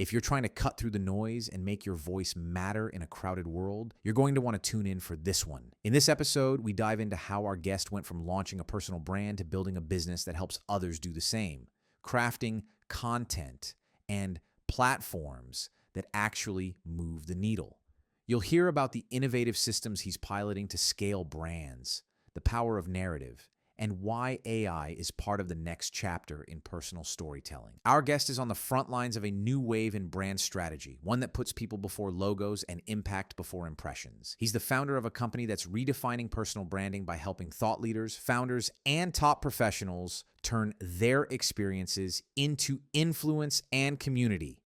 If you're trying to cut through the noise and make your voice matter in a crowded world, you're going to want to tune in for this one. In this episode, we dive into how our guest went from launching a personal brand to building a business that helps others do the same, crafting content and platforms that actually move the needle. You'll hear about the innovative systems he's piloting to scale brands, the power of narrative, and why AI is part of the next chapter in personal storytelling. Our guest is on the front lines of a new wave in brand strategy, one that puts people before logos and impact before impressions. He's the founder of a company that's redefining personal branding by helping thought leaders, founders, and top professionals turn their experiences into influence and community.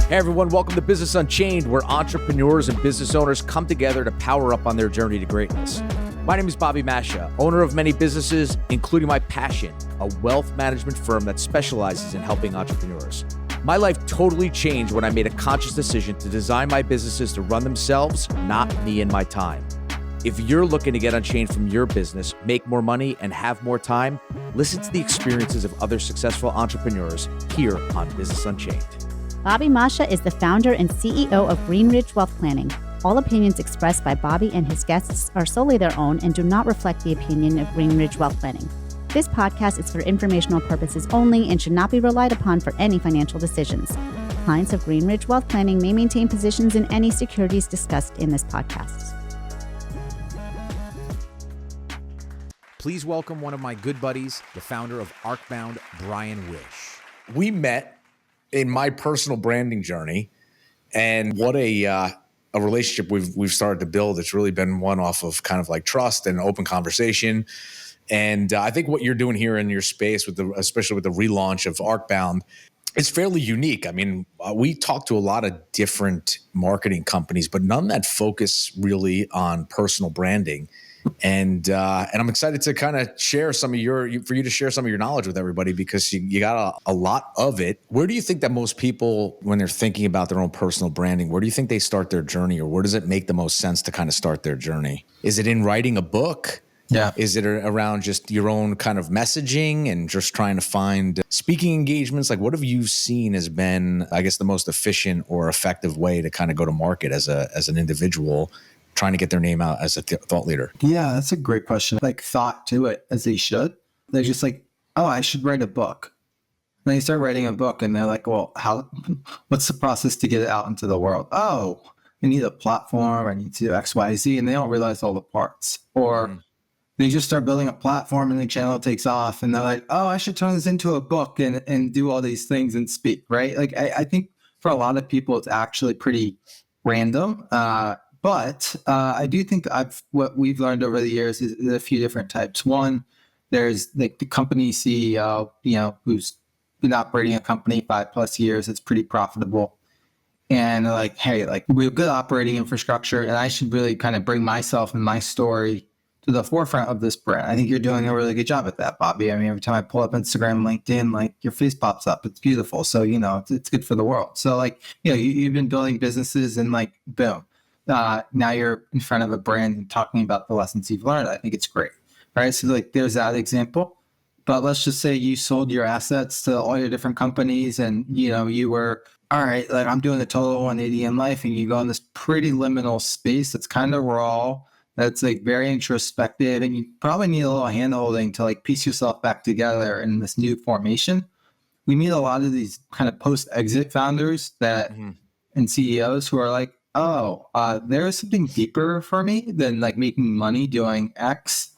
Hey everyone, welcome to Business Unchained, where entrepreneurs and business owners come together to power up on their journey to greatness. My name is Bobby Mascia, owner of many businesses, including my passion, a wealth management firm that specializes in helping entrepreneurs. My life totally changed when I made a conscious decision to design my businesses to run themselves, not me and my time. If you're looking to get unchained from your business, make more money, and have more time, listen to the experiences of other successful entrepreneurs here on Business Unchained. Bobby Mascia is the founder and CEO of Greenridge Wealth Planning. All opinions expressed by Bobby and his guests are solely their own and do not reflect the opinion of Greenridge Wealth Planning. This podcast is for informational purposes only and should not be relied upon for any financial decisions. Clients of Greenridge Wealth Planning may maintain positions in any securities discussed in this podcast. Please welcome one of my good buddies, the founder of Arcbound, Bryan Wish. We met in my personal branding journey, and what a relationship we've started to build. It's really been one off of kind of like trust and open conversation. And I think what you're doing here in your space, especially with the relaunch of Arcbound, is fairly unique. I mean, we talk to a lot of different marketing companies, but none that focus really on personal branding. And I'm excited to kind of share some of for you to share some of your knowledge with everybody, because you got a lot of it. Where do you think that most people, when they're thinking about their own personal branding, where do you think they start their journey, or where does it make the most sense to kind of start their journey? Is it in writing a book? Yeah. Is it around just your own kind of messaging and just trying to find speaking engagements? Like, what have you seen has been, I guess, the most efficient or effective way to kind of go to market as an individual trying to get their name out as a thought leader? Yeah, that's a great question. Like, thought to it as they should. They're just like, oh, I should write a book. And they start writing a book and they're like, well, what's the process to get it out into the world? Oh, I need a platform. I need to do X, Y, Z. And they don't realize all the parts. Or they just start building a platform and the channel takes off. And they're like, oh, I should turn this into a book and do all these things and speak, right? Like, I think for a lot of people, it's actually pretty random. But I do think what we've learned over the years is a few different types. One, there's like the company CEO, who's been operating a company 5+ years. It's pretty profitable. And they're like, hey, like, we have good operating infrastructure, and I should really kind of bring myself and my story to the forefront of this brand. I think you're doing a really good job at that, Bobby. I mean, every time I pull up Instagram, LinkedIn, like, your face pops up. It's beautiful. So, it's good for the world. So, like, you've been building businesses and, like, boom. Now you're in front of a brand and talking about the lessons you've learned. I think it's great, right? So, like, there's that example. But let's just say you sold your assets to all your different companies, and you were, all right, like, I'm doing a total 180 in life, and you go in this pretty liminal space that's kind of raw, that's like very introspective, and you probably need a little hand-holding to like piece yourself back together in this new formation. We meet a lot of these kind of post-exit founders and CEOs who are like, oh, there is something deeper for me than like making money doing X,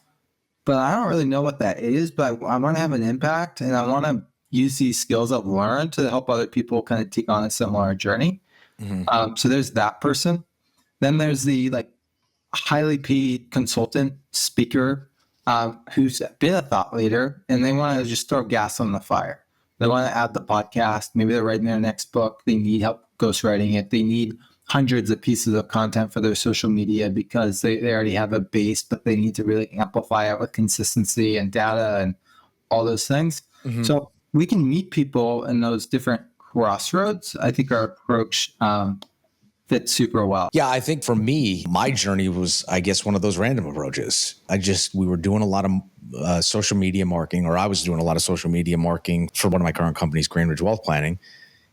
but I don't really know what that is, but I want to have an impact, and I want to use these skills I've learned to help other people kind of take on a similar journey. So there's that person. Then there's the like highly paid consultant speaker who's been a thought leader, and they want to just throw gas on the fire. They want to add the podcast. Maybe they're writing their next book. They need help ghostwriting it. They need hundreds of pieces of content for their social media because they already have a base, but they need to really amplify it with consistency and data and all those things. So we can meet people in those different crossroads. I think our approach fits super well. Yeah, I think for me, my journey was, I guess, one of those random approaches. We were doing a lot of social media marketing, or I was doing a lot of social media marketing for one of my current companies, Greenridge Wealth Planning.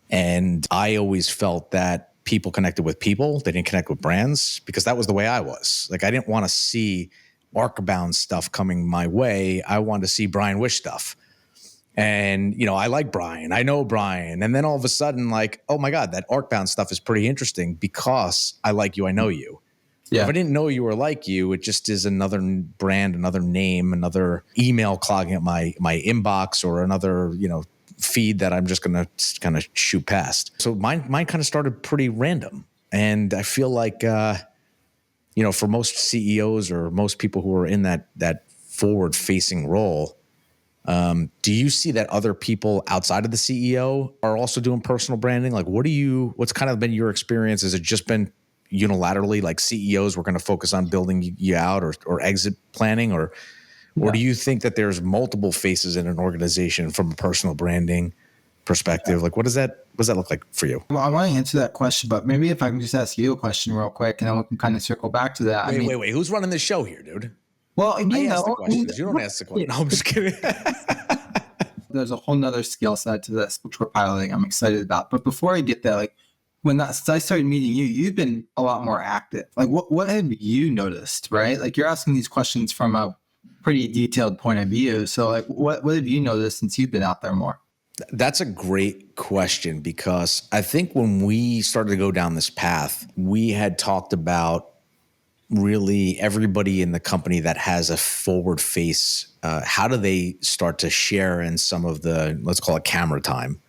And I always felt that people connected with people. They didn't connect with brands, because that was the way I was. Like, I didn't want to see Arcbound stuff coming my way. I wanted to see Bryan Wish stuff. And, I like Bryan. I know Bryan. And then all of a sudden, like, oh my God, that Arcbound stuff is pretty interesting because I like you. I know you. Yeah. If I didn't know you or like you, it just is another brand, another name, another email clogging up my inbox, or another, feed that I'm just going to kind of shoot past. So mine kind of started pretty random. And I feel like, for most CEOs or most people who are in that forward facing role, do you see that other people outside of the CEO are also doing personal branding? Like, what's kind of been your experience? Has it just been unilaterally, like CEOs were going to focus on building you out or exit planning, or do you think that there's multiple faces in an organization from a personal branding perspective? Like, what does that look like for you? Well, I want to answer that question, but maybe if I can just ask you a question real quick, and then we can kind of circle back to that. Wait. Who's running this show here, dude? Well, I ask the questions. You don't ask the questions. No, I'm just kidding. There's a whole nother skill set to this, which we're piloting. I'm excited about. But before I get there, like, since I started meeting you, you've been a lot more active. Like, what have you noticed, right? Like, you're asking these questions from a pretty detailed point of view. So, like, what have you noticed since you've been out there more? That's a great question, because I think when we started to go down this path, we had talked about really everybody in the company that has a forward face. How do they start to share in some of the, let's call it, camera time?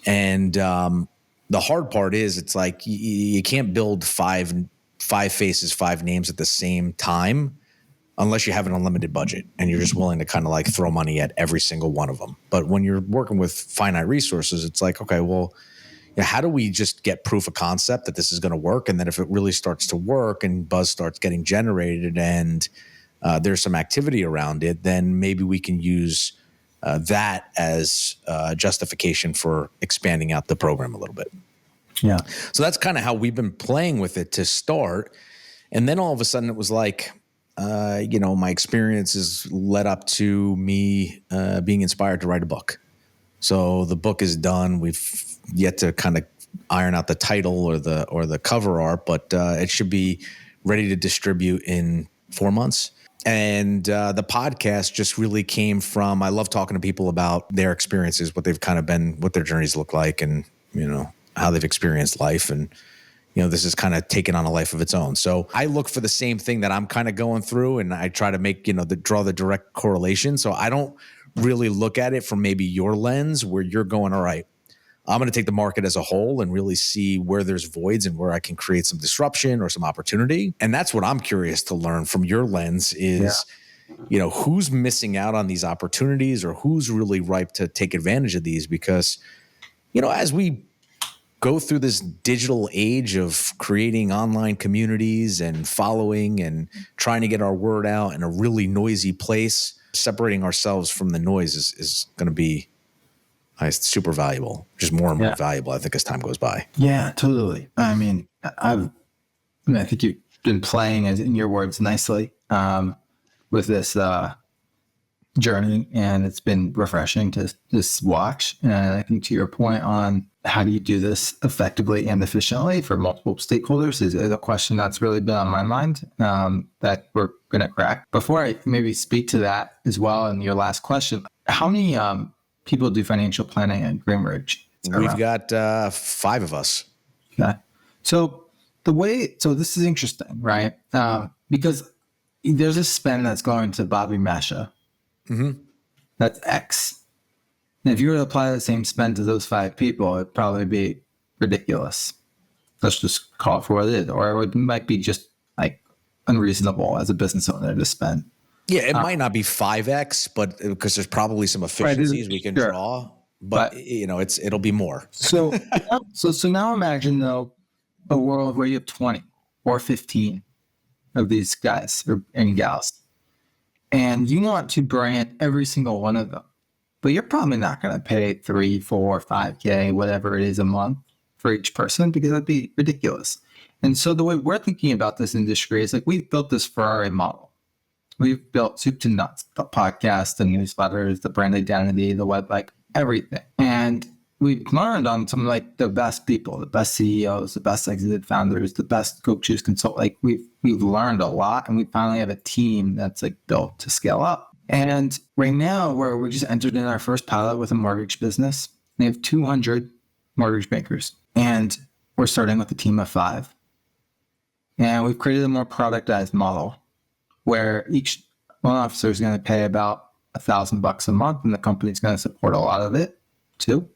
And the hard part is, it's like you can't build five faces, 5 names at the same time, unless you have an unlimited budget and you're just willing to kind of like throw money at every single one of them. But when you're working with finite resources, it's like, okay, well, how do we just get proof of concept that this is going to work? And then if it really starts to work and buzz starts getting generated and there's some activity around it, then maybe we can use that as justification for expanding out the program a little bit. Yeah. So that's kind of how we've been playing with it to start. And then all of a sudden it was like, my experiences led up to me being inspired to write a book. So the book is done. We've yet to kind of iron out the title or the cover art, but it should be ready to distribute in 4 months. And the podcast just really came from, I love talking to people about their experiences, what they've kind of been, what their journeys look like, and, how they've experienced life. And, this is kind of taken on a life of its own. So I look for the same thing that I'm kind of going through, and I try to make, draw the direct correlation. So I don't really look at it from maybe your lens where you're going, all right, I'm going to take the market as a whole and really see where there's voids and where I can create some disruption or some opportunity. And that's what I'm curious to learn from your lens is, who's missing out on these opportunities, or who's really ripe to take advantage of these? Because, as we go through this digital age of creating online communities and following and trying to get our word out in a really noisy place, separating ourselves from the noise is going to be super valuable, just more and more valuable, I think, as time goes by. Yeah, totally. I mean, I think you've been playing, as in your words, nicely with this journey, and it's been refreshing to just watch. And I think to your point on how do you do this effectively and efficiently for multiple stakeholders is a question that's really been on my mind that we're going to crack. Before I maybe speak to that as well, in your last question, how many people do financial planning at Greenridge? We've got 5 of us. Okay. So this is interesting, right? Because there's a spend that's going to Bobby Mascia. Mm-hmm. That's X. And if you were to apply the same spend to those 5 people, it'd probably be ridiculous. Let's just call it for what it is. Or it might be just like unreasonable as a business owner to spend. Yeah, it might not be 5X, but because there's probably some efficiencies we can draw, but it'll be more. So now imagine though a world where you have 20 or 15 of these guys and gals, and you want to brand every single one of them, but you're probably not going to pay 3, 4, 5K, whatever it is a month for each person, because that'd be ridiculous. And so the way we're thinking about this industry is like, we've built this Ferrari model. We've built soup to nuts, the podcast, the newsletters, the brand identity, the web, like everything. And we've learned on some like the best people, the best CEOs, the best exited founders, the best coaches, Like we've learned a lot, and we finally have a team that's like built to scale up. And right now we just entered in our first pilot with a mortgage business. They have 200 mortgage bankers, and we're starting with a team of 5. And we've created a more productized model where each loan officer is going to pay about $1,000 a month, and the company's going to support a lot of it too.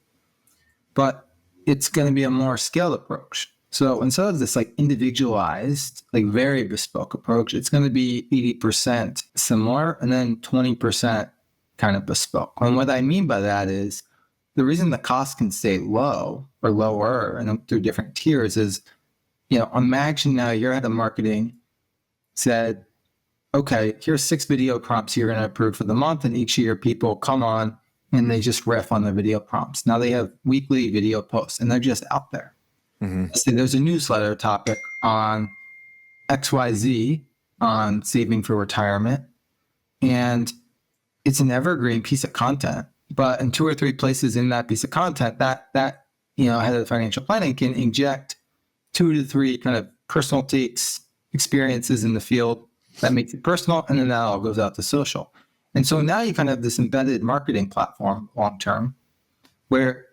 But it's going to be a more scaled approach. So instead of this like individualized, like very bespoke approach, it's going to be 80% similar and then 20% kind of bespoke. And what I mean by that is the reason the cost can stay low or lower and through different tiers is, imagine now you're at a marketing, said, okay, here's 6 video prompts you're going to approve for the month. And each of your people come on and they just riff on the video prompts. Now they have weekly video posts and they're just out there. So there's a newsletter topic on XYZ on saving for retirement. And it's an evergreen piece of content. But in 2 or 3 places in that piece of content, that head of financial planning can inject 2 to 3 kind of personal takes, experiences in the field that makes it personal, and then that all goes out to social. And so now you kind of have this embedded marketing platform long term, where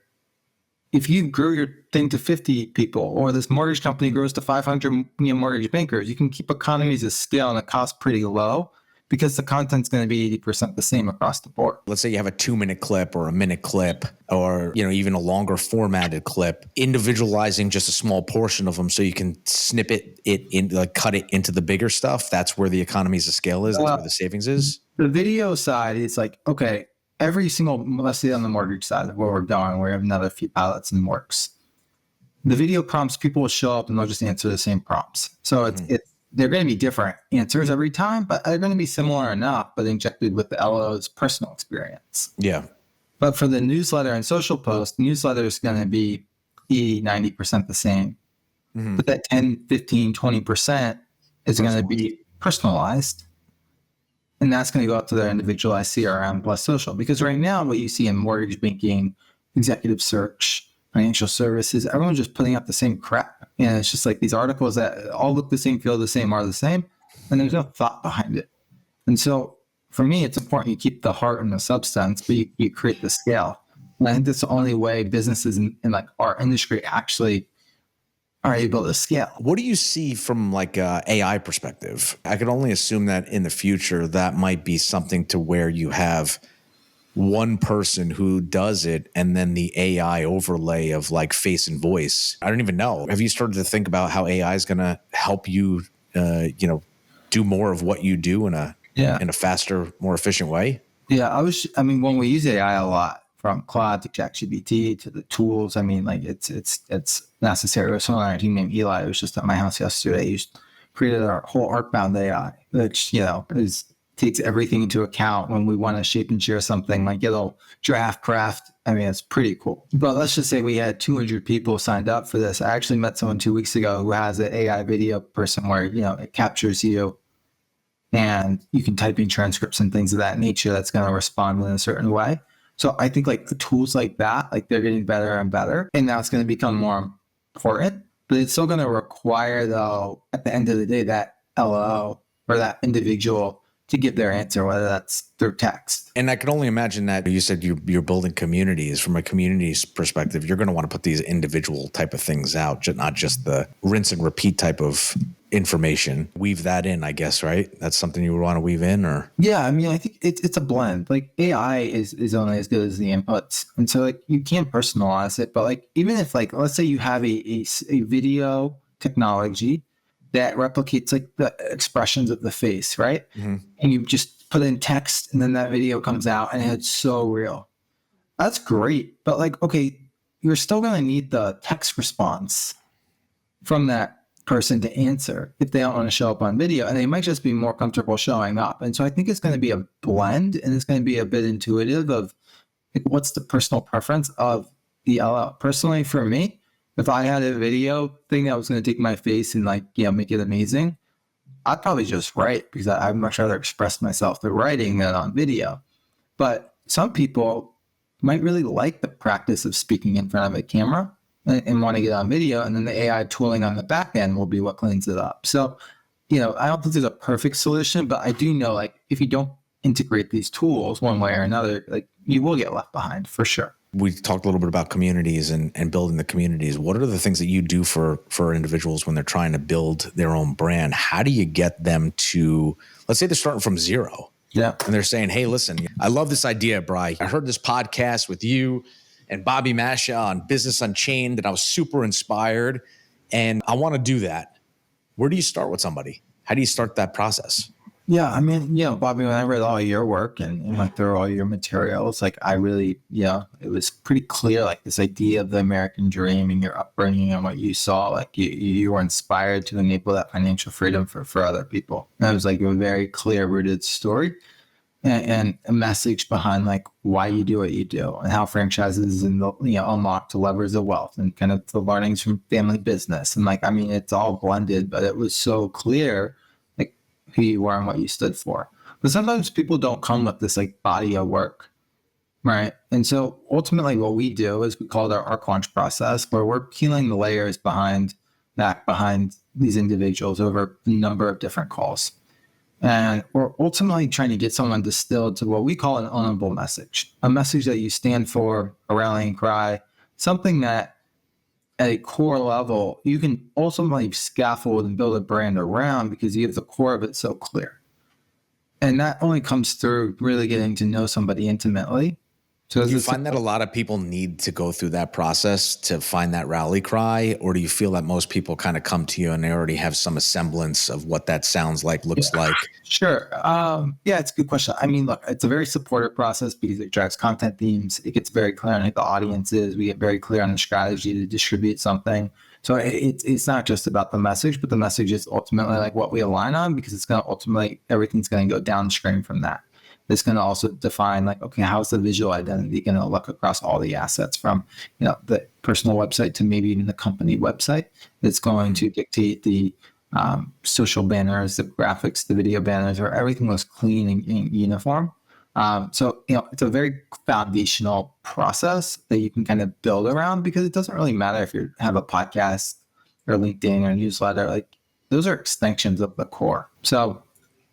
if you grow your thing to 50 people, or this mortgage company grows to 500 mortgage bankers, you can keep economies of scale and the cost pretty low, because the content's going to be 80% the same across the board. Let's say you have a 2-minute clip or a minute clip, or even a longer formatted clip, individualizing just a small portion of them so you can snip it in, like cut it into the bigger stuff. That's where the economies of scale is. That's where the savings is. The video side is like, okay, every single, let's say on the mortgage side of where we're going, we have another few pilots in the works. The video prompts, people will show up and they'll just answer the same prompts. So they're going to be different answers every time, but they're going to be similar enough, but injected with the LO's personal experience. Yeah. But for the newsletter and social post, newsletter is going to be 80-90% the same. But that 10, 15, 20% is going to be personalized. And that's going to go up to their individualized CRM plus social. Because right now, what you see in mortgage banking, executive search, financial services, everyone's just putting out the same crap. And it's just like these articles that all look the same, feel the same, are the same. And there's no thought behind it. And so for me, it's important you keep the heart and the substance, but you create the scale. And I think that's the only way businesses in like our industry actually are able to scale. What do you see from like a AI perspective? I could only assume that in the future, that might be something to where you have one person who does it and then the AI overlay of like face and voice. I don't even know. Have you started to think about how AI is going to help you, do more of what you do in a faster, more efficient way? Yeah, when we use AI a lot, from Claude to ChatGPT to the tools, it's necessary. There's someone on our team named Eli who was just at my house yesterday. He created our whole Arcbound AI, which, takes everything into account when we want to shape and share something, like it'll draft, craft. It's pretty cool. But let's just say we had 200 people signed up for this. I actually met someone 2 weeks ago who has an AI video person where, it captures you and you can type in transcripts and things of that nature that's going to respond in a certain way. So I think like the tools like that, like they're getting better and better. And now it's going to become more important, but it's still going to require, though, at the end of the day, that LO or that individual to give their answer, whether that's through text. And I can only imagine that you said you're building communities. From a community's perspective, you're going to want to put these individual type of things out, not just the rinse and repeat type of information. Weave that in, I guess, right? That's something you would want to weave in, or? Yeah, I think it's a blend. Like AI is only as good as the inputs. And so like you can't personalize it, but like even if like, let's say you have a video technology that replicates like the expressions of the face, right? And you just put in text and then that video comes out and it's so real. That's great. But like, okay, you're still going to need the text response from that person to answer if they don't want to show up on video, and they might just be more comfortable showing up. And so I think it's going to be a blend, and it's going to be a bit intuitive of like, what's the personal preference of the LL. Personally, for me, if I had a video thing that was going to take my face and like, make it amazing, I'd probably just write because I'd much rather express myself through writing than on video. But some people might really like the practice of speaking in front of a camera and want to get on video. And then the AI tooling on the back end will be what cleans it up. So, I don't think there's a perfect solution, but I do know, like, if you don't integrate these tools one way or another, like, you will get left behind for sure. We talked a little bit about communities and building the communities. What are the things that you do for individuals when they're trying to build their own brand? How do you get them to, let's say they're starting from zero. Yeah. And they're saying, hey, listen, I love this idea, Bri. I heard this podcast with you and Bobby Mascia on Business Unchained, and I was super inspired, and I want to do that. Where do you start with somebody? How do you start that process? Yeah, I mean, Bobby, when I read all your work and went through all your materials, like I really, it was pretty clear, like this idea of the American dream and your upbringing and what you saw, like you were inspired to enable that financial freedom for other people. And it was like a very clear rooted story and a message behind like why you do what you do and how franchises and unlock the levers of wealth and kind of the learnings from family business. And like, I mean, it's all blended, but it was so clear who you are and what you stood for. But sometimes people don't come with this like body of work, right? And so ultimately what we do is we call it our arc launch process, where we're peeling the layers behind these individuals over a number of different calls. And we're ultimately trying to get someone distilled to what we call an ownable message, a message that you stand for, a rallying cry, something that at a core level, you can ultimately scaffold and build a brand around because you have the core of it so clear. And that only comes through really getting to know somebody intimately. So do you find that a lot of people need to go through that process to find that rally cry? Or do you feel that most people kind of come to you and they already have some semblance of what that sounds like, looks like? Sure. It's a good question. I mean, look, it's a very supportive process because it drives content themes. It gets very clear on who the audience is. We get very clear on the strategy to distribute something. So it's not just about the message, but the message is ultimately like what we align on, because it's going to ultimately, everything's going to go downstream from that. It's going to also define like, okay, how's the visual identity going to look across all the assets from, the personal website to maybe even the company website. It's going to dictate the social banners, the graphics, the video banners, or everything looks clean and uniform. So it's a very foundational process that you can kind of build around, because it doesn't really matter if you have a podcast or LinkedIn or a newsletter. Like, those are extensions of the core. So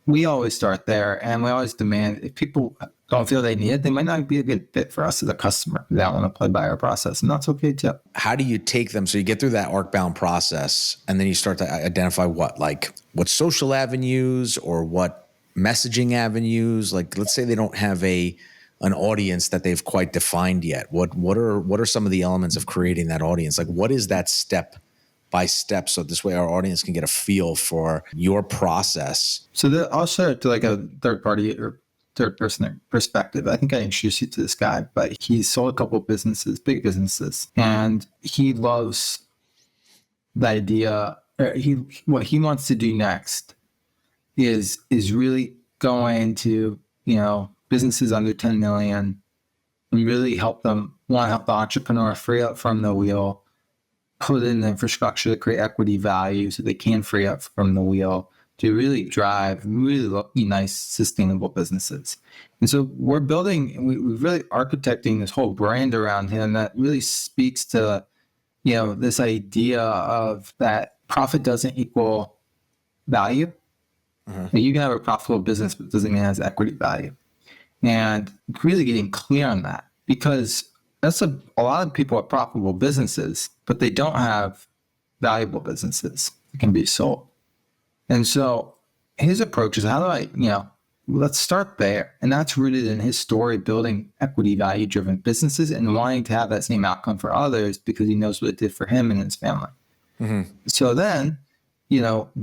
we always start there, and we always demand, if people don't feel they need it, they might not be a good fit for us as a customer. They don't want to play by our process, and that's okay too. How do you take them? So you get through that Arcbound process, and then you start to identify what social avenues or what messaging avenues. Like, let's say they don't have an audience that they've quite defined yet. What are some of the elements of creating that audience? Like, what is that step by step, so this way our audience can get a feel for your process? So I'll share it to like a third party or third person perspective. I think I introduced you to this guy, but he sold a couple of businesses, big businesses, and he loves the idea. What he wants to do next is really go into businesses under 10 million and really help the entrepreneur free up from the wheel, put in the infrastructure to create equity value so they can free up from the wheel to really drive really nice, sustainable businesses. And so we're building, we're really architecting this whole brand around him that really speaks to, this idea of that profit doesn't equal value. Mm-hmm. You can have a profitable business, but it doesn't mean it has equity value. And really getting clear on that, because that's a lot of people have profitable businesses, but they don't have valuable businesses that can be sold. And so his approach is, how do I, let's start there. And that's rooted in his story, building equity value driven businesses and wanting to have that same outcome for others because he knows what it did for him and his family. Mm-hmm. So then,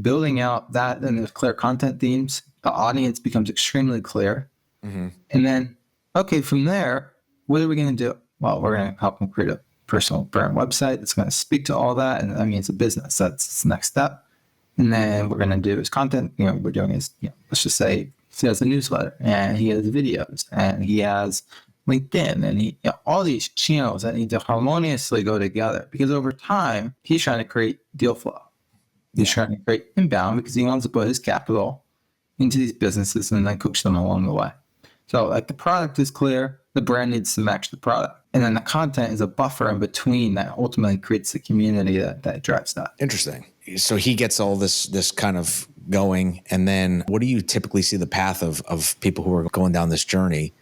building out that and the clear content themes, the audience becomes extremely clear. Mm-hmm. And then, okay, from there, what are we going to do? Well, we're going to help them create a personal brand website that's going to speak to all that. And I mean, it's a business. That's the next step. And then what we're going to do is content. We're doing is, let's just say he has a newsletter and he has videos and he has LinkedIn and all these channels that need to harmoniously go together, because over time, he's trying to create deal flow. He's trying to create inbound because he wants to put his capital into these businesses and then coach them along the way. So like the product is clear, the brand needs to match the product. And then the content is a buffer in between that ultimately creates the community that drives that. Interesting. So he gets all this kind of going. And then what do you typically see the path of people who are going down this journey?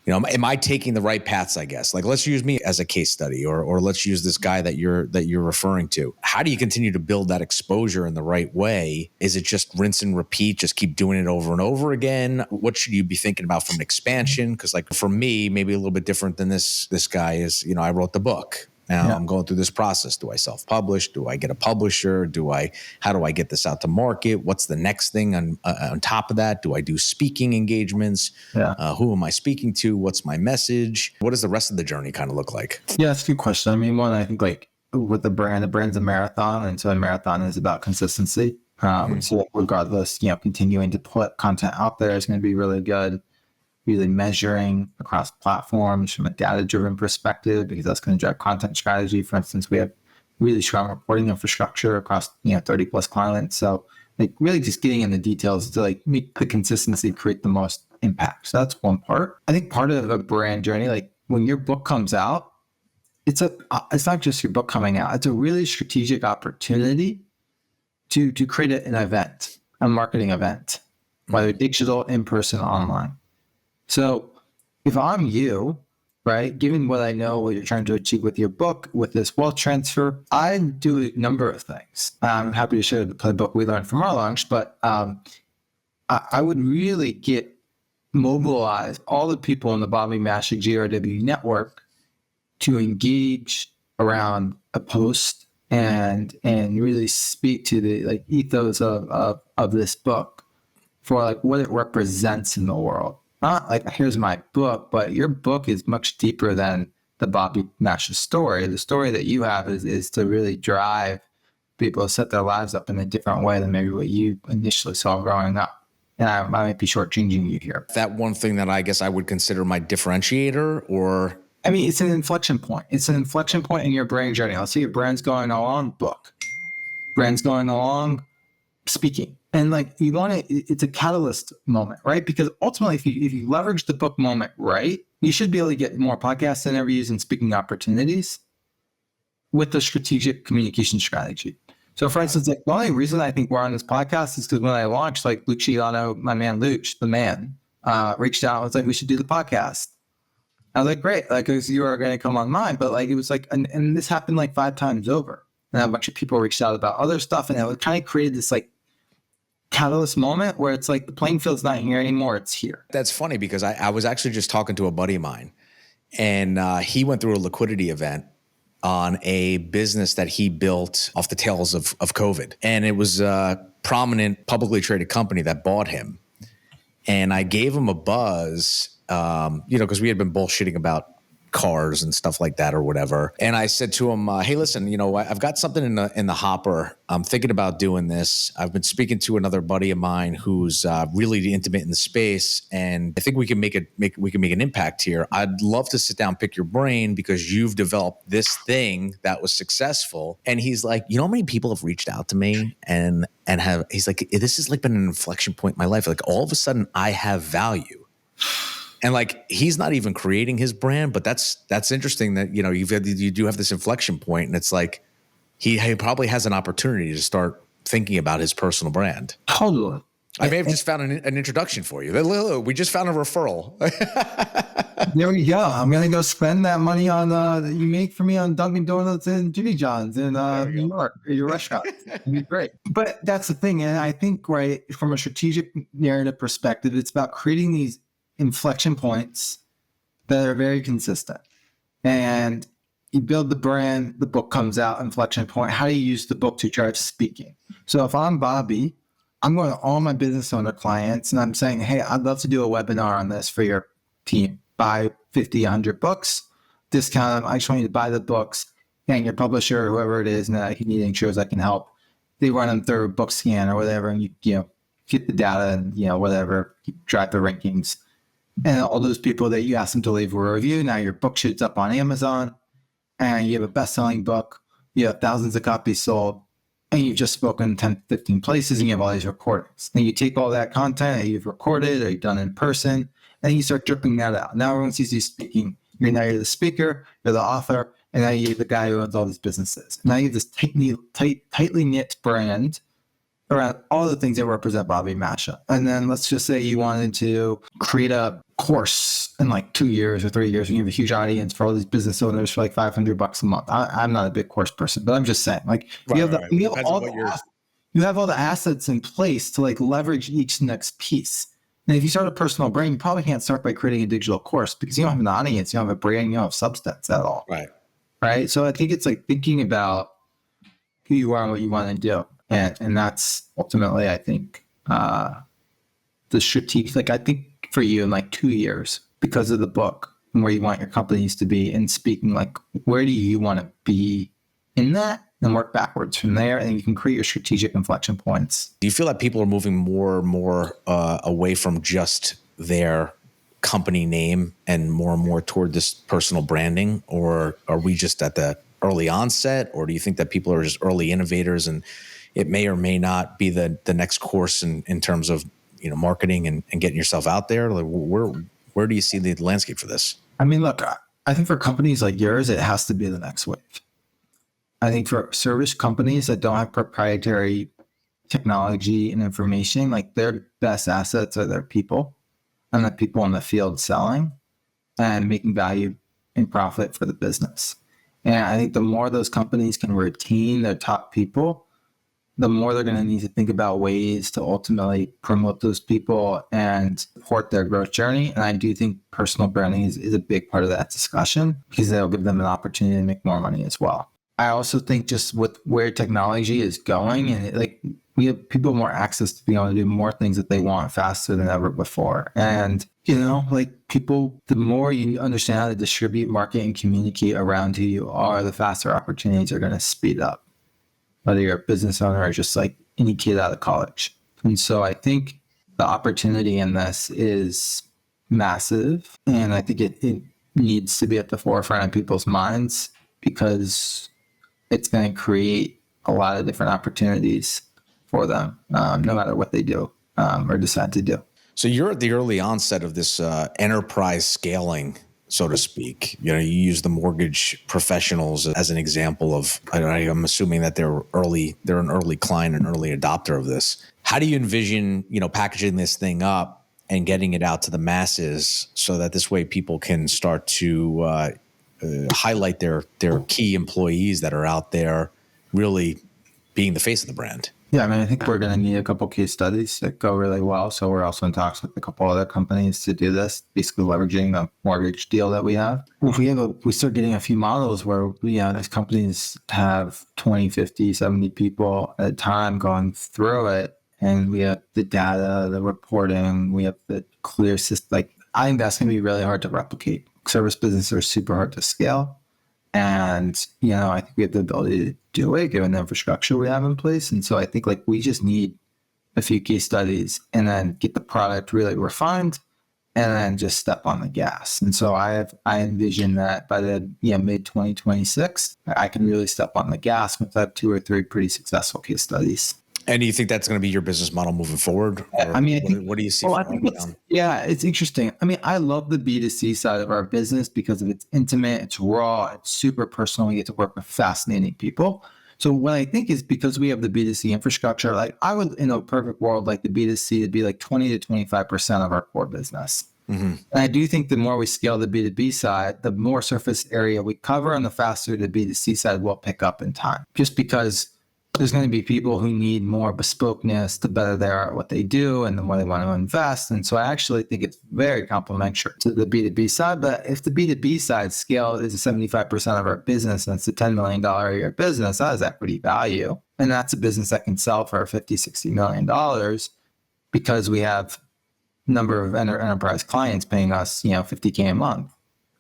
You know, am I taking the right paths, I guess? Like, let's use me as a case study, or let's use this guy that you're referring to. How do you continue to build that exposure in the right way? Is it just rinse and repeat, just keep doing it over and over again? What should you be thinking about from an expansion? Because like for me, maybe a little bit different than this guy is, you know, I wrote the book. Now I'm going through this process. Do I self-publish? Do I get a publisher? How do I get this out to market? What's the next thing on top of that? Do I do speaking engagements? Who am I speaking to? What's my message? What does the rest of the journey kind of look like? Yeah, that's a good question. I mean, one, I think like with the brand's a marathon. And so a marathon is about consistency. So regardless, you know, continuing to put content out there is going to be really good. Really measuring across platforms from a data-driven perspective, because that's going to drive content strategy. For instance, we have really strong reporting infrastructure across 30 plus clients. So like really just getting in the details to like make the consistency create the most impact. So that's one part. I think part of a brand journey, like when your book comes out, it's not just your book coming out. It's a really strategic opportunity to create an event, a marketing event, whether digital, in person, online. So if I'm you, right, given what I know, what you're trying to achieve with your book, with this wealth transfer, I do a number of things. I'm happy to share the playbook we learned from our launch, but I would really mobilize all the people in the Bobby Mascia GRW network to engage around a post and really speak to the like ethos of this book for like what it represents in the world. Not like, here's my book, but your book is much deeper than the Bobby Mascia story. The story that you have is to really drive people to set their lives up in a different way than maybe what you initially saw growing up. And I might be shortchanging you here. That one thing that I guess I would consider my differentiator, or... I mean, it's an inflection point. It's an inflection point in your brand journey. Let's say your brand's going along book. Brand's going along speaking. And like you want to, it's a catalyst moment, right? Because ultimately, if you leverage the book moment right, you should be able to get more podcast interviews and speaking opportunities with the strategic communication strategy. So, for instance, like the only reason I think we're on this podcast is because when I launched, like Luciano, my man Luch, the man, reached out and was like, "We should do the podcast." I was like, "Great!" Like, you are going to come on mine, but like it was like, and this happened like 5 times over. And a bunch of people reached out about other stuff, and it kind of created this like catalyst moment where it's like the playing field's not here anymore, it's here. That's funny because I was actually just talking to a buddy of mine, and he went through a liquidity event on a business that he built off the tails of COVID. And it was a prominent publicly traded company that bought him. And I gave him a buzz, because we had been bullshitting about cars and stuff like that or whatever. And I said to him, hey, listen, I've got something in the hopper. I'm thinking about doing this. I've been speaking to another buddy of mine who's really intimate in the space. And I think we can make an impact here. I'd love to sit down, pick your brain because you've developed this thing that was successful. And he's like, how many people have reached out to me he's like, this has like been an inflection point in my life. Like all of a sudden I have value. And like, he's not even creating his brand, but that's interesting that, you do have this inflection point, and it's like, he probably has an opportunity to start thinking about his personal brand. Totally. I may have just found an introduction for you. We just found a referral. There we go. I'm going to go spend that money on that you make for me on Dunkin' Donuts and Jimmy John's in New York, your restaurant. It'd be great. But that's the thing. And I think, right, from a strategic narrative perspective, it's about creating these inflection points that are very consistent. And you build the brand, the book comes out, inflection point. How do you use the book to drive speaking? So if I'm Bobby, I'm going to all my business owner clients and I'm saying, hey, I'd love to do a webinar on this for your team. Buy 50, 100 books, discount them. I just want you to buy the books, and your publisher, whoever it is, and if you need any shows I can help, they run them through book scan or whatever, and you get the data and whatever, drive the rankings. And all those people that you ask them to leave a review, now your book shoots up on Amazon and you have a best-selling book. You have thousands of copies sold. and you've just spoken 10, 15 places and you have all these recordings. Then you take all that content that you've recorded or you've done in person, and you start dripping that out. Now everyone sees you speaking. You're the speaker, you're the author, and now you're the guy who owns all these businesses. Now you have this tightly knit brand around all the things that represent Bobby Mascia. And then let's just say you wanted to create a course in like 2 years or 3 years, and you have a huge audience for all these business owners for like $500 a month. I'm not a big course person, but I'm just saying, like, you have all the assets in place to like leverage each next piece. And if you start a personal brand, you probably can't start by creating a digital course because you don't have an audience, you don't have a brand, you don't have substance at all. Right. So I think it's like thinking about who you are and what you want to do. And that's ultimately, I think, the strategic, like I think for you in like 2 years, because of the book and where you want your companies to be and speaking, like, where do you want to be in that? And work backwards from there, and you can create your strategic inflection points. Do you feel that people are moving more and more away from just their company name and more toward this personal branding? Or are we just at the early onset? Or do you think that people are just early innovators and it may or may not be the next course in terms of, you know, marketing and getting yourself out there? Like, where do you see the landscape for this? I mean, look, I think for companies like yours, it has to be the next wave. I think for service companies that don't have proprietary technology and information, like their best assets are their people and the people in the field selling and making value and profit for the business. And I think the more those companies can retain their top people, the more they're going to need to think about ways to ultimately promote those people and support their growth journey. And I do think personal branding is a big part of that discussion because that'll give them an opportunity to make more money as well. I also think just with where technology is going, and like we have people more access to being able to do more things that they want faster than ever before. And, you know, like people, the more you understand how to distribute, market, and communicate around who you are, the faster opportunities are going to speed up, whether you're a business owner or just like any kid out of college. And so I think the opportunity in this is massive. And I think it needs to be at the forefront of people's minds because it's going to create a lot of different opportunities for them, no matter what they do or decide to do. So you're at the early onset of this enterprise scaling, so to speak. You know, you use the mortgage professionals as an example of, I'm assuming that they're an early client, an early adopter of this. How do you envision, you know, packaging this thing up and getting it out to the masses so that this way people can start to highlight their key employees that are out there really being the face of the brand? Yeah, I mean, I think we're going to need a couple case studies that go really well. So we're also in talks with a couple other companies to do this, basically leveraging the mortgage deal that we have. If we start getting a few models where, these companies have 20, 50, 70 people at a time going through it, and we have the data, the reporting, we have the clear system. Like, I think that's going to be really hard to replicate. Service businesses are super hard to scale. And, I think we have the ability to do it given the infrastructure we have in place. And so I think like we just need a few case studies and then get the product really refined and then just step on the gas. And so I envision that by the mid 2026, I can really step on the gas with that 2 or 3 pretty successful case studies. And do you think that's going to be your business model moving forward? I mean, what do you see? It's interesting. I mean, I love the B2C side of our business because of it's intimate, it's raw, it's super personal. We get to work with fascinating people. So what I think is because we have the B2C infrastructure, like I would, in a perfect world, like the B2C to be like 20 to 25% of our core business. Mm-hmm. And I do think the more we scale the B2B side, the more surface area we cover and the faster the B2C side will pick up in time. Just because there's going to be people who need more bespokeness, the better they are at what they do and the more they want to invest. And so I actually think it's very complementary to the B2B side. But if the B2B side scale is 75% of our business and it's a $10 million a year business, that is equity value. And that's a business that can sell for $50, $60 million because we have a number of enterprise clients paying us, $50K a month.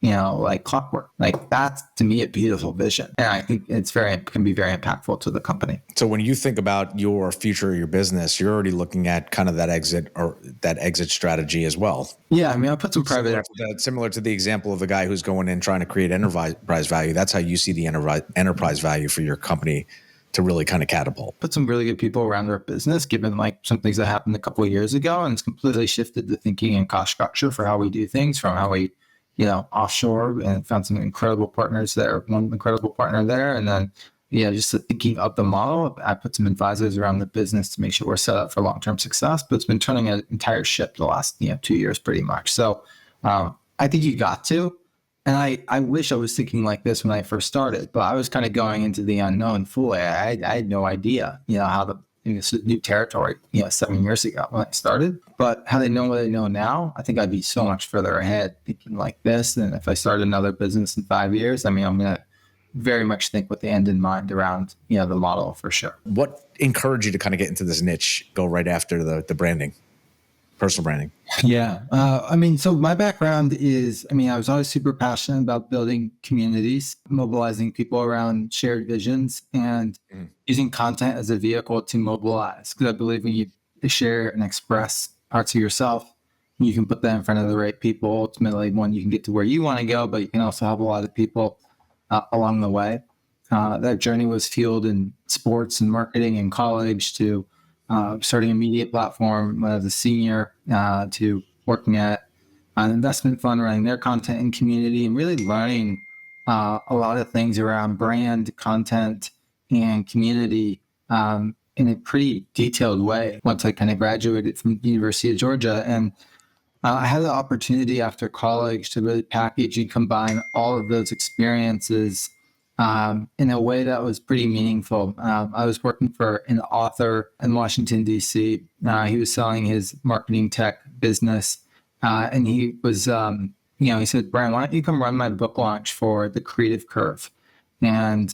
Like clockwork. Like that's to me a beautiful vision. And I think can be very impactful to the company. So when you think about your future of your business, you're already looking at kind of that exit strategy as well. Yeah. I mean, I'll put some private similar to the example of the guy who's going in trying to create enterprise value. That's how you see the enterprise value for your company to really kind of catapult? Put some really good people around our business, given like some things that happened a couple of years ago, and it's completely shifted the thinking and cost structure for how we do things, from how we, offshore, and found some incredible partners there, one incredible partner there. And then, just the thinking of the model. I put some advisors around the business to make sure we're set up for long-term success, but it's been turning an entire ship the last, 2 years pretty much. So I think you got to. And I wish I was thinking like this when I first started, but I was kind of going into the unknown fully. I had no idea, how this is new territory, 7 years ago when I started. But had I known what I know now, I think I'd be so much further ahead thinking like this. And if I started another business in 5 years, I'm going to very much think with the end in mind around, the model for sure. What encouraged you to kind of get into this niche, go right after the branding? Personal branding? Yeah. So my background is, I was always super passionate about building communities, mobilizing people around shared visions, and using content as a vehicle to mobilize. Because I believe when you share and express parts of yourself, you can put that in front of the right people. Ultimately, one, you can get to where you want to go, but you can also help a lot of people along the way. That journey was fueled in sports and marketing in college, to starting a media platform when I was a senior, to working at an investment fund, running their content and community, and really learning a lot of things around brand, content, and community in a pretty detailed way once I kind of graduated from the University of Georgia. And I had the opportunity after college to really package and combine all of those experiences in a way that was pretty meaningful. I was working for an author in Washington, D.C. He was selling his marketing tech business. And he was, he said, "Bryan, why don't you come run my book launch for the Creative Curve? And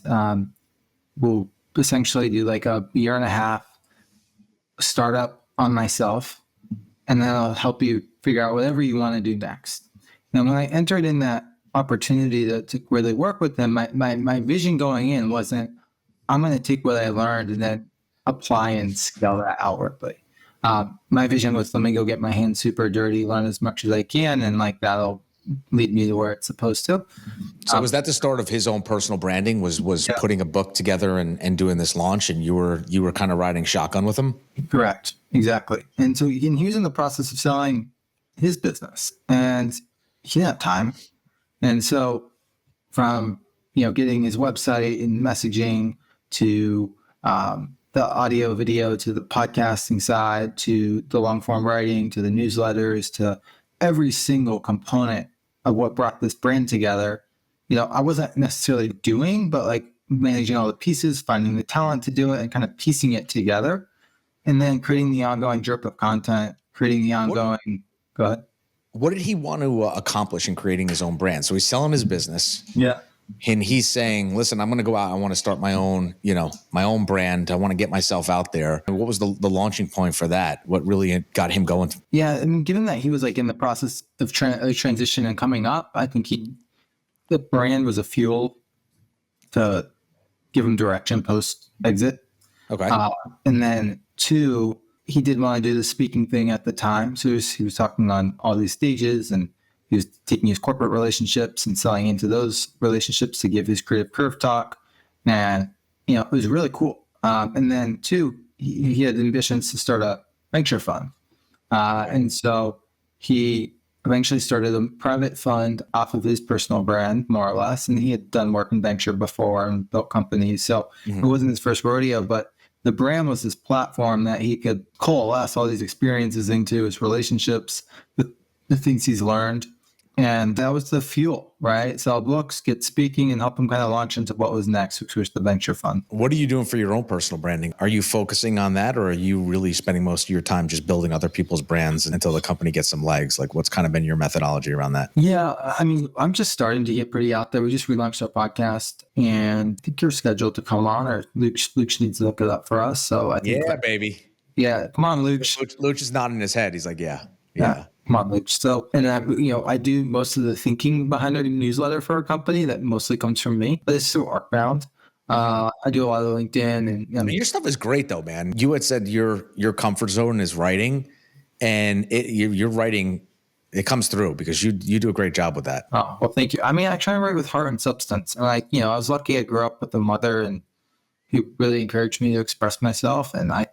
we'll essentially do like a year and a half startup on myself. And then I'll help you figure out whatever you want to do next." And when I entered in that opportunity to really work with them, my vision going in wasn't, I'm going to take what I learned and then apply and scale that outwardly. My vision was, let me go get my hands super dirty, learn as much as I can, and like that'll lead me to where it's supposed to. So was that the start of his own personal branding? Was putting a book together and doing this launch, and you were kind of riding shotgun with him? Correct, exactly. And so he was in the process of selling his business, and he didn't have time. And so from, getting his website and messaging to the audio, video, to the podcasting side, to the long form writing, to the newsletters, to every single component of what brought this brand together, I wasn't necessarily doing, but like managing all the pieces, finding the talent to do it, and kind of piecing it together, and then creating the ongoing drip of content, creating the ongoing, go ahead. What did he want to accomplish in creating his own brand? So he's selling his business. Yeah. And he's saying, listen, I'm going to go out. I want to start my own, my own brand. I want to get myself out there. And what was the launching point for that? What really got him going? Yeah. Given that he was like in the process of transition and coming up, I think the brand was a fuel to give him direction post exit. Okay. And then 2, he did want to do the speaking thing at the time. So he was talking on all these stages, and he was taking his corporate relationships and selling into those relationships to give his Creative Curve talk. And, it was really cool. And then 2, he had ambitions to start a venture fund. And so he eventually started a private fund off of his personal brand, more or less. And he had done work in venture before and built companies. So it wasn't his first rodeo, but the brand was this platform that he could coalesce all these experiences into, his relationships, the things he's learned. And that was the fuel, right? Sell books, get speaking, and help him kind of launch into what was next, which was the venture fund. What are you doing for your own personal branding? Are you focusing on that, or are you really spending most of your time just building other people's brands until the company gets some legs? Like, what's kind of been your methodology around that? Yeah, I'm just starting to get pretty out there. We just relaunched our podcast, and I think you're scheduled to come on, or Luke needs to look it up for us. So I think, baby. Yeah, come on, Luke. Luke is nodding his head. He's like, yeah. Come on, Luke. So, and I do most of the thinking behind our newsletter for our company. That mostly comes from me, but it's through Arcbound. I do a lot of LinkedIn, and your stuff is great though, man. You had said your comfort zone is writing, and your writing, it comes through because you do a great job with that. Oh, well, thank you. I try to write with heart and substance. And I was lucky I grew up with a mother and who really encouraged me to express myself. And I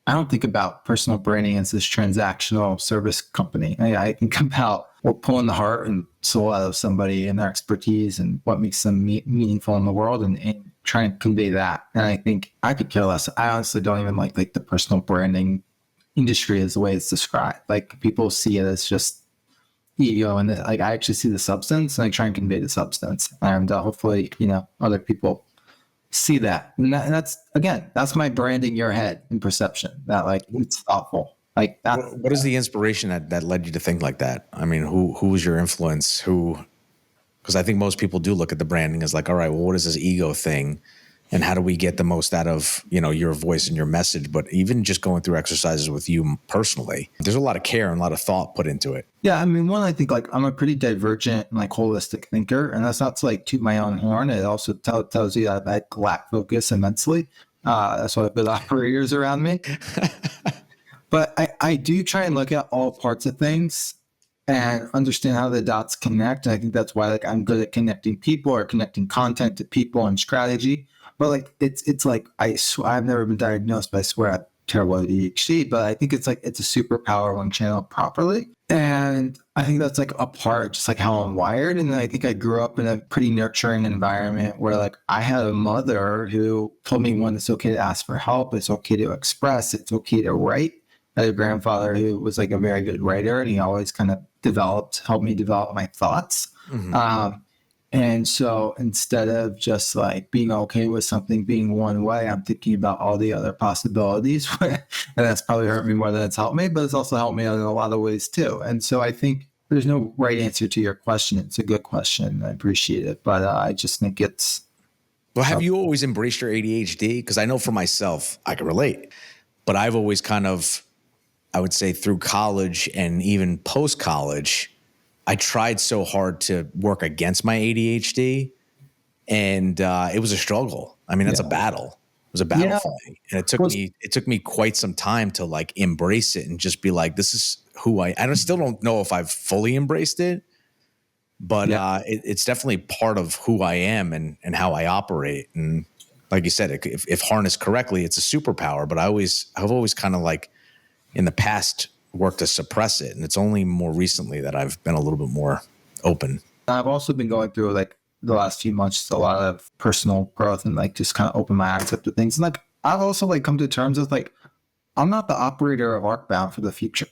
don't think about personal branding as this transactional service company. I think about pulling the heart and soul out of somebody and their expertise and what makes them meaningful in the world, and trying to convey that. And I think I could care less. I honestly don't even like the personal branding industry as the way it's described. Like, people see it as just ego, and I actually see the substance, and I try and convey the substance. And hopefully, other people see that. And that's my branding your head and perception, that it's thoughtful. What is the inspiration that led you to think like that? I mean, who was your influence? Because I think most people do look at the branding as like, all right, well, what is this ego thing? And how do we get the most out of, your voice and your message? But even just going through exercises with you personally, there's a lot of care and a lot of thought put into it. Yeah. I mean, one, I think I'm a pretty divergent and holistic thinker, and that's not to toot my own horn. It also tells you that I lack focus immensely. That's why I've been operators around me. But I do try and look at all parts of things and understand how the dots connect. And I think that's why I'm good at connecting people or connecting content to people and strategy. But it's I swear, I've never been diagnosed, but I swear I'm terrible at ADHD. But I think it's a superpower when channeled properly. And I think that's a part, just how I'm wired. And I think I grew up in a pretty nurturing environment where I had a mother who told me, one, it's okay to ask for help, it's okay to express, it's okay to write. I had a grandfather who was a very good writer, and he always kind of helped me develop my thoughts. Mm-hmm. And so instead of just being okay with something being one way, I'm thinking about all the other possibilities. And that's probably hurt me more than it's helped me, but it's also helped me in a lot of ways too. And so I think there's no right answer to your question. It's a good question. I appreciate it. But I just think it's... Well, have you always embraced your ADHD? Because I know for myself, I can relate. But I've always kind of, I would say through college and even post-college, I tried so hard to work against my ADHD, and it was a struggle. I mean, that's a battle. It was a battle for me, and it took me quite some time to embrace it and just be this is who I still don't know if I've fully embraced it, but it's definitely part of who I am and how I operate. And like you said, if harnessed correctly, it's a superpower. But I've always kind of in the past work to suppress it, and it's only more recently that I've been a little bit more open. I've also been going through the last few months a lot of personal growth and just kind of open my eyes up to things. And I've also come to terms with I'm not the operator of Arcbound for the future.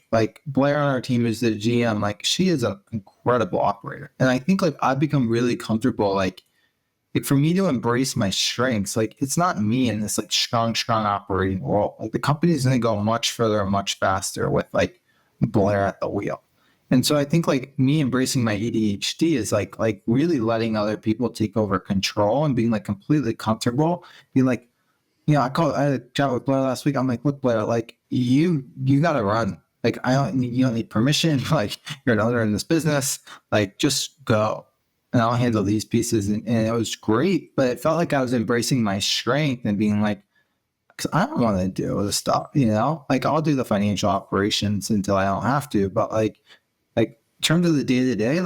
Blair on our team is the GM. She is an incredible operator, and I think I've become really comfortable. For me to embrace my strengths, it's not me in this strong operating role. The company's going to go much further and much faster with Blair at the wheel. And so I think me embracing my ADHD is really letting other people take over control and being completely comfortable. Being I had a chat with Blair last week. I'm look, Blair, you got to run. You don't need permission. You're an owner in this business. Just go. And I'll handle these pieces. And it was great, but it felt I was embracing my strength and being because I don't want to do the stuff, I'll do the financial operations until I don't have to. But in terms of the day-to-day,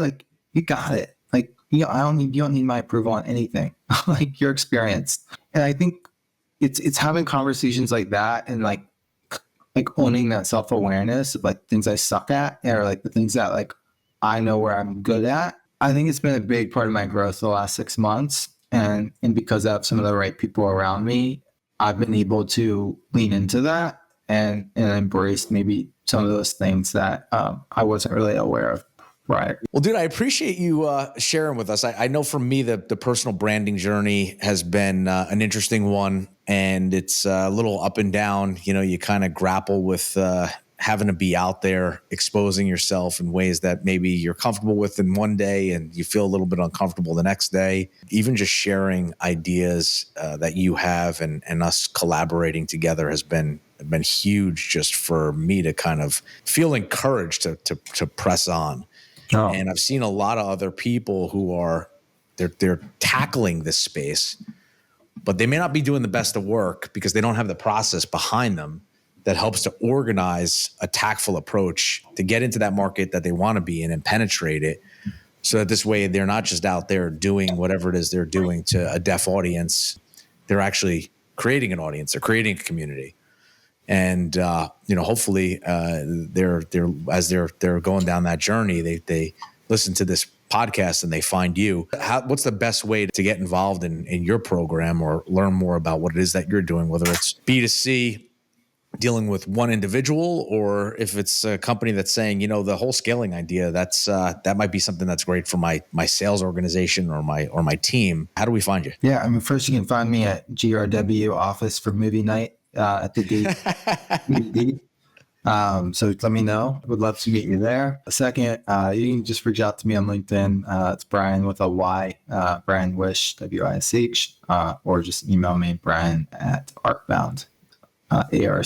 you got it. You don't need my approval on anything. You're experienced. And I think it's having conversations like that and owning that self-awareness of things I suck at, or the things that I know where I'm good at. I think it's been a big part of my growth the last 6 months. And because I have some of the right people around me, I've been able to lean into that and embrace maybe some of those things that I wasn't really aware of prior. Well, dude, I appreciate you sharing with us. I know for me, the personal branding journey has been an interesting one, and it's a little up and down. You kind of grapple with having to be out there exposing yourself in ways that maybe you're comfortable with in one day and you feel a little bit uncomfortable the next day. Even just sharing ideas that you have and us collaborating together has been huge, just for me to kind of feel encouraged to press on. Oh. And I've seen a lot of other people who are they're tackling this space, but they may not be doing the best of work because they don't have the process behind them that helps to organize a tactful approach to get into that market that they want to be in and penetrate it, so that this way they're not just out there doing whatever it is they're doing to a deaf audience, they're actually creating an audience, they're creating a community. And hopefully they're going down that journey, they listen to this podcast and they find you. What's the best way to get involved in your program or learn more about what it is that you're doing, whether it's B2C, dealing with one individual, or if it's a company that's saying, the whole scaling idea, that might be something that's great for my sales organization or my team. How do we find you? Yeah, first you can find me at GRW office for movie night at the DVD. So let me know. I would love to meet you there. Second, you can just reach out to me on LinkedIn. It's Bryan with a Y, Bryan Wish, WISH, or just email me, Bryan at Arcbound, ARCBOUND.com.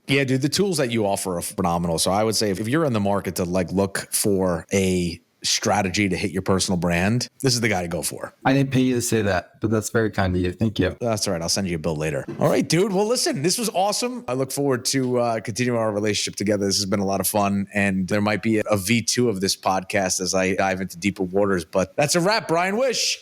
Yeah, dude, the tools that you offer are phenomenal. So I would say if you're in the market to look for a strategy to hit your personal brand, this is the guy to go for. I didn't pay you to say that, but that's very kind of you. Thank you. That's all right. I'll send you a bill later. All right, dude. Well, listen, this was awesome. I look forward to continuing our relationship together. This has been a lot of fun, and there might be a V2 of this podcast as I dive into deeper waters. But that's a wrap. Bryan Wish.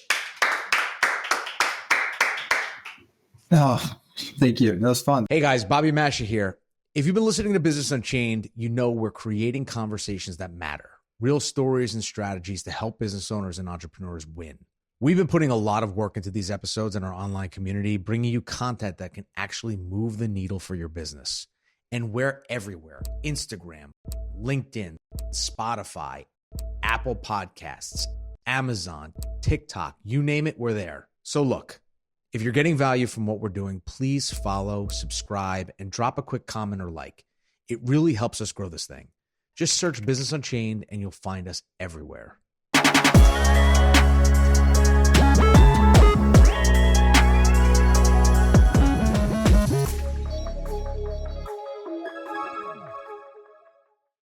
Oh, thank you. That was fun. Hey guys, Bobby Mascia here. If you've been listening to Business Unchained, you know we're creating conversations that matter. Real stories and strategies to help business owners and entrepreneurs win. We've been putting a lot of work into these episodes in our online community, bringing you content that can actually move the needle for your business. And we're everywhere: Instagram, LinkedIn, Spotify, Apple Podcasts, Amazon, TikTok, you name it, we're there. So look, if you're getting value from what we're doing, please follow, subscribe, and drop a quick comment or like. It really helps us grow this thing. Just search Business Unchained and you'll find us everywhere.